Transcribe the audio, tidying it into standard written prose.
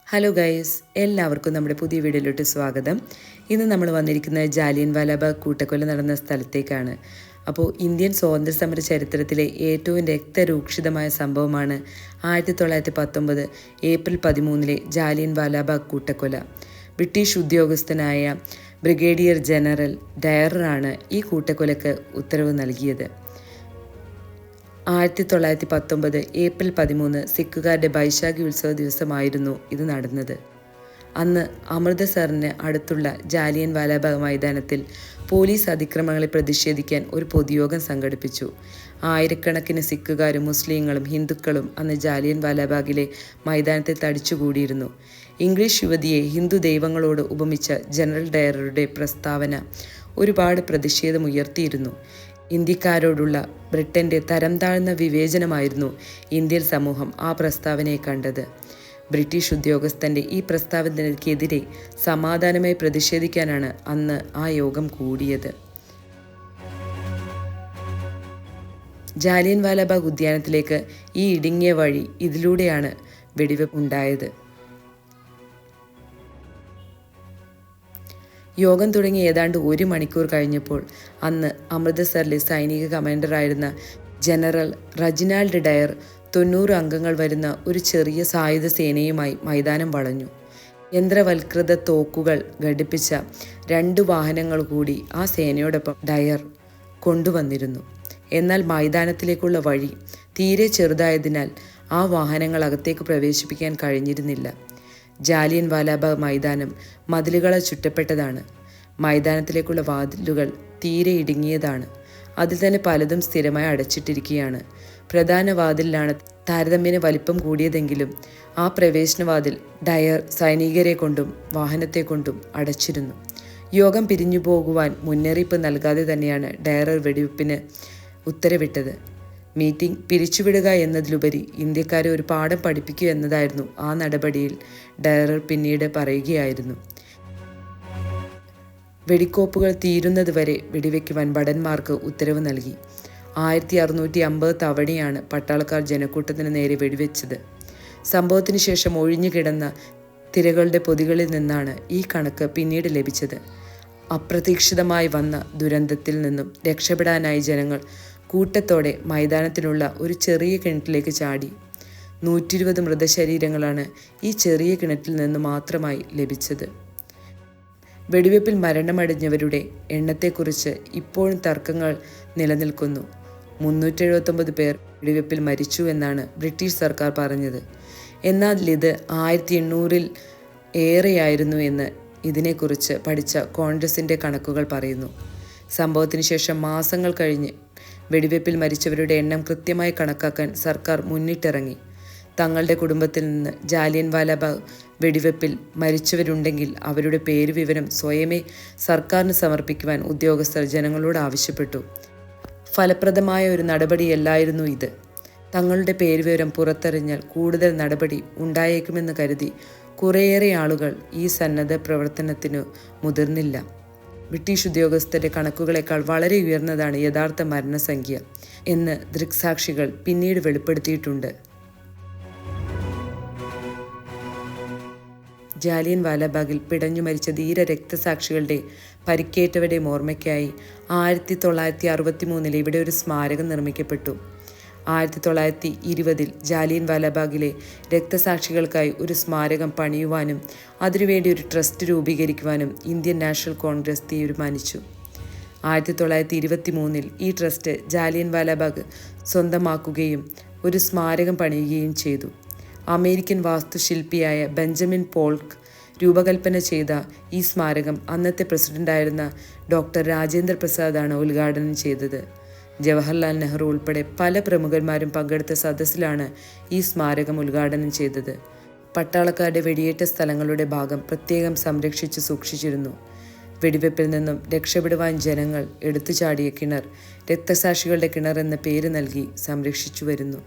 Hello guys, എല്ലാവർക്കും നമ്മുടെ പുതിയ വീഡിയോയിലോട്ട് സ്വാഗതം. ഇന്ന് നമ്മൾ വന്നിരിക്കുന്നത് ജാലിയൻ വാലാബാഗ് കൂട്ടക്കൊല നടന്ന സ്ഥലത്തേക്കാണ്. അപ്പോൾ ഇന്ത്യൻ സ്വാതന്ത്ര്യ സമര ചരിത്രത്തിലെ ഏറ്റവും രക്തരൂക്ഷിതമായ സംഭവമാണ് 1919 ഏപ്രിൽ 13 ജാലിയൻ വാലാബാഗ് കൂട്ടക്കൊല. ബ്രിട്ടീഷ് ഉദ്യോഗസ്ഥനായ ബ്രിഗേഡിയർ ജനറൽ ഡയറാണ് ഈ കൂട്ടക്കൊലയ്ക്ക് ഉത്തരവ് നൽകിയത്. 1919 ഏപ്രിൽ 13 സിഖുകാരുടെ ബൈശാഖി ഉത്സവ ദിവസമായിരുന്നു ഇത് നടന്നത്. അന്ന് അമൃതസറിന് അടുത്തുള്ള ജാലിയൻ വാലാബാഗ് മൈതാനത്തിൽ പോലീസ് അതിക്രമങ്ങളെ പ്രതിഷേധിക്കാൻ ഒരു പൊതുയോഗം സംഘടിപ്പിച്ചു. ആയിരക്കണക്കിന് സിഖുകാരും മുസ്ലിങ്ങളും ഹിന്ദുക്കളും അന്ന് ജാലിയൻ വാലാബാഗിലെ മൈതാനത്തിൽ തടിച്ചുകൂടിയിരുന്നു. ഇംഗ്ലീഷ് യുവതിയെ ഹിന്ദു ദൈവങ്ങളോട് ഉപമിച്ച ജനറൽ ഡയറുടെ പ്രസ്താവന ഒരുപാട് പ്രതിഷേധമുയർത്തിയിരുന്നു. ഇന്ത്യക്കാരോടുള്ള ബ്രിട്ടൻ്റെ തരം താഴ്ന്ന വിവേചനമായിരുന്നു ഇന്ത്യൻ സമൂഹം ആ പ്രസ്താവനയെ കണ്ടത്. ബ്രിട്ടീഷ് ഉദ്യോഗസ്ഥൻ്റെ ഈ പ്രസ്താവനയ്ക്കെതിരെ സമാധാനമായി പ്രതിഷേധിക്കാനാണ് അന്ന് ആ യോഗം കൂടിയത്. ജാലിയൻ വാലാബാഗ് ഉദ്യാനത്തിലേക്ക് ഈ ഇടുങ്ങിയ വഴി ഇതിലൂടെയാണ് വെടിവെപ്പ് ഉണ്ടായത്. യോഗം തുടങ്ങി ഏതാണ്ട് 1 മണിക്കൂർ കഴിഞ്ഞപ്പോൾ അന്ന് അമൃതസറിലെ സൈനിക കമാൻഡറായിരുന്ന ജനറൽ റജിനാൾഡ് ഡയർ 90 അംഗങ്ങൾ വരുന്ന ഒരു ചെറിയ സായുധ സേനയുമായി മൈതാനം വളഞ്ഞു. യന്ത്രവൽകൃത തോക്കുകൾ ഘടിപ്പിച്ച 2 വാഹനങ്ങൾ കൂടി ആ സേനയോടൊപ്പം ഡയർ കൊണ്ടുവന്നിരുന്നു. എന്നാൽ മൈതാനത്തിലേക്കുള്ള വഴി തീരെ ചെറുതായതിനാൽ ആ വാഹനങ്ങൾ അകത്തേക്ക് പ്രവേശിപ്പിക്കാൻ കഴിഞ്ഞിരുന്നില്ല. ജാലിയൻ വാലാബാഗ് മൈതാനം മതിലുകളെ ചുറ്റപ്പെട്ടതാണ്. മൈതാനത്തിലേക്കുള്ള വാതിലുകൾ തീരെ ഇടുങ്ങിയതാണ്. അതിൽ തന്നെ പലതും സ്ഥിരമായി അടച്ചിട്ടിരിക്കുകയാണ്. പ്രധാന വാതിലിലാണ് താരതമ്യേന വലിപ്പം കൂടിയതെങ്കിലും ആ പ്രവേശനവാതിൽ ഡയർ സൈനികരെ കൊണ്ടും വാഹനത്തെ കൊണ്ടും അടച്ചിരുന്നു. യോഗം പിരിഞ്ഞു പോകുവാൻ മുന്നറിയിപ്പ് നൽകാതെ തന്നെയാണ് ഡയർ വെടിവെപ്പിന് ഉത്തരവിട്ടത്. മീറ്റിംഗ് പിരിച്ചുവിടുക എന്നതിലുപരി ഇന്ത്യക്കാരെ ഒരു പാഠം പഠിപ്പിക്കുക എന്നതായിരുന്നു ആ നടപടിയിൽ ഡയർ പിന്നീട് പറയുകയായിരുന്നു. വെടിക്കോപ്പുകൾ തീരുന്നതുവരെ വെടിവെക്കുവാൻ ഭടന്മാർക്ക് ഉത്തരവ് നൽകി. 1650 തവണയാണ് പട്ടാളക്കാർ ജനക്കൂട്ടത്തിന് നേരെ വെടിവെച്ചത്. സംഭവത്തിന് ശേഷം ഒഴിഞ്ഞുകിടന്ന തിരകളുടെ പൊതികളിൽ നിന്നാണ് ഈ കണക്ക് പിന്നീട് ലഭിച്ചത്. അപ്രതീക്ഷിതമായി വന്ന ദുരന്തത്തിൽ നിന്നും രക്ഷപ്പെടാനായി ജനങ്ങൾ കൂട്ടത്തോടെ മൈതാനത്തിനുള്ള ഒരു ചെറിയ കിണറ്റിലേക്ക് ചാടി. 120 മൃതശരീരങ്ങളാണ് ഈ ചെറിയ കിണറ്റിൽ നിന്ന് മാത്രമായി ലഭിച്ചത്. വെടിവെപ്പിൽ മരണമടഞ്ഞവരുടെ എണ്ണത്തെക്കുറിച്ച് ഇപ്പോഴും തർക്കങ്ങൾ നിലനിൽക്കുന്നു. 379 പേർ വെടിവെപ്പിൽ മരിച്ചു എന്നാണ് ബ്രിട്ടീഷ് സർക്കാർ പറഞ്ഞത്. എന്നാൽ ഇത് 1800-ൽ ഏറെയായിരുന്നു എന്ന് ഇതിനെക്കുറിച്ച് പഠിച്ച കോൺഗ്രസിൻ്റെ കണക്കുകൾ പറയുന്നു. സംഭവത്തിന് ശേഷം മാസങ്ങൾ കഴിഞ്ഞ് വെടിവെപ്പിൽ മരിച്ചവരുടെ എണ്ണം കൃത്യമായി കണക്കാക്കാൻ സർക്കാർ മുന്നിട്ടിറങ്ങി. തങ്ങളുടെ കുടുംബത്തിൽ നിന്ന് ജാലിയൻ വാലാബാഗ് വെടിവെപ്പിൽ മരിച്ചവരുണ്ടെങ്കിൽ അവരുടെ പേര് വിവരം സ്വയമേ സർക്കാരിന് സമർപ്പിക്കുവാൻ ഉദ്യോഗസ്ഥർ ജനങ്ങളോട് ആവശ്യപ്പെട്ടു. ഫലപ്രദമായ ഒരു നടപടിയല്ലായിരുന്നു ഇത്. തങ്ങളുടെ പേര് വിവരം പുറത്തറിഞ്ഞാൽ കൂടുതൽ നടപടി ഉണ്ടായേക്കുമെന്ന് കരുതി കുറേയേറെ ആളുകൾ ഈ സന്നദ്ധ പ്രവർത്തനത്തിനു മുതിർന്നില്ല. ബ്രിട്ടീഷ് ഉദ്യോഗസ്ഥരുടെ കണക്കുകളേക്കാൾ വളരെ ഉയർന്നതാണ് യഥാർത്ഥ മരണസംഖ്യ എന്ന് ദൃക്സാക്ഷികൾ പിന്നീട് വെളിപ്പെടുത്തിയിട്ടുണ്ട്. ജാലിയൻ വാലാബാഗിൽ പിടഞ്ഞു മരിച്ച ധീര രക്തസാക്ഷികളുടെ പരിക്കേറ്റവരുടെ ഓർമ്മയ്ക്കായി 1963 ഇവിടെ ഒരു സ്മാരകം നിർമ്മിക്കപ്പെട്ടു. 1920 ജാലിയൻ വാലാബാഗിലെ രക്തസാക്ഷികൾക്കായി ഒരു സ്മാരകം പണിയുവാനും അതിനുവേണ്ടി ഒരു ട്രസ്റ്റ് രൂപീകരിക്കുവാനും ഇന്ത്യൻ നാഷണൽ കോൺഗ്രസ് തീരുമാനിച്ചു. 1923 ഈ ട്രസ്റ്റ് ജാലിയൻ വാലാബാഗ് സ്വന്തമാക്കുകയും ഒരു സ്മാരകം പണിയുകയും ചെയ്തു. അമേരിക്കൻ വാസ്തുശില്പിയായ ബെഞ്ചമിൻ പോൾക്ക് രൂപകൽപ്പന ചെയ്ത ഈ സ്മാരകം അന്നത്തെ പ്രസിഡന്റായിരുന്ന ഡോക്ടർ രാജേന്ദ്ര പ്രസാദാണ് ഉദ്ഘാടനം ചെയ്തത്. ജവഹർലാൽ നെഹ്റു ഉൾപ്പെടെ പല പ്രമുഖന്മാരും പങ്കെടുത്ത സദസ്സിലാണ് ഈ സ്മാരകം ഉദ്ഘാടനം ചെയ്തത്. പട്ടാളക്കാരുടെ വെടിയേറ്റ സ്ഥലങ്ങളുടെ ഭാഗം പ്രത്യേകം സംരക്ഷിച്ചു സൂക്ഷിച്ചിരുന്നു. വെടിവെപ്പിൽ നിന്നും രക്ഷപ്പെടുവാൻ ജനങ്ങൾ എടുത്തുചാടിയ കിണർ രക്തസാക്ഷികളുടെ കിണർ എന്ന പേര് നൽകി സംരക്ഷിച്ചു വരുന്നു.